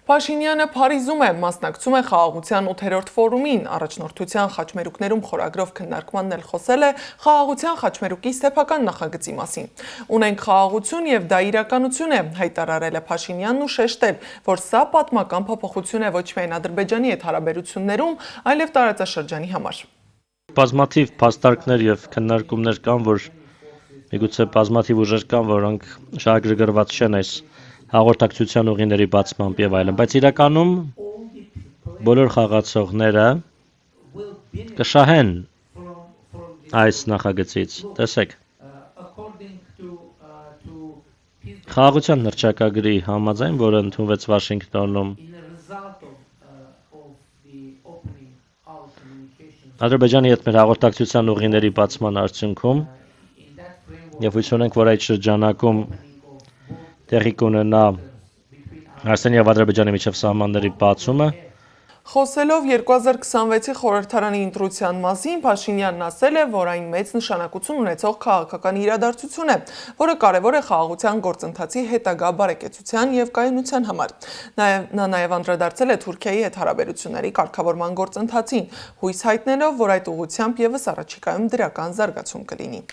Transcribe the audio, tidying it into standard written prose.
Փաշինյանը Փարիզում է, մասնակցում է խաղաղության 8-րդ ֆորումին, առաջնորդության խաչմերուկներում խորագրով քննարկմանն էլ խոսել է խաղաղության խաչմերուկի սեփական նախագծի մասին։ Ունենք խաղաղություն եւ դա իրականություն է, հայտարարել է Փաշինյանն ու շեշտել, որ սա պատմական փոփոխություն է ոչ միայն Ադրբեջանի հետ հարաբերություններում, այլև տարածաշրջանի համար։ Բազմաթիվ փաստարկներ եւ քննարկումներ կան, որ միգուցե բազմաթիվ ուժեր կան, որոնք շահագրգռված չեն այս հաղորդակցության ուղիների բացմամբ եւ այլն, բայց իրականում բոլոր խաղացողները կշահեն այս նախագծից, տեսեք։ Խաղաղության հռչակագրի համաձայն, որը ընդունվեց Վաշինգտոնում, Ադրբեջանի հետ մեր հաղորդակցության ուղիների բացման արդյունքում եւ հույս ունենք, որ այդ շրջանակում տեղի կունենա Հայաստանի եւ Ադրբեջանի միջև սահմանների բացումը։ Խոսելով 2026-ի խորհրդարանի ընտրության մասին, Փաշինյանն ասել է, որ այն մեծ նշանակություն ունեցող քաղաքական իրադարձություն է, որը կարևոր է խաղաղության գործընթացի հետագա բարեկեցության եւ կայունության համար։ Նա նաեւ անդրադարձել է Թուրքիայի հետ հարաբերությունների կարգավորման գործընթացին, հույս հայտնելով, որ այդ ուղղությամբ եւս առաջիկայում դրական զարգացում կլինի։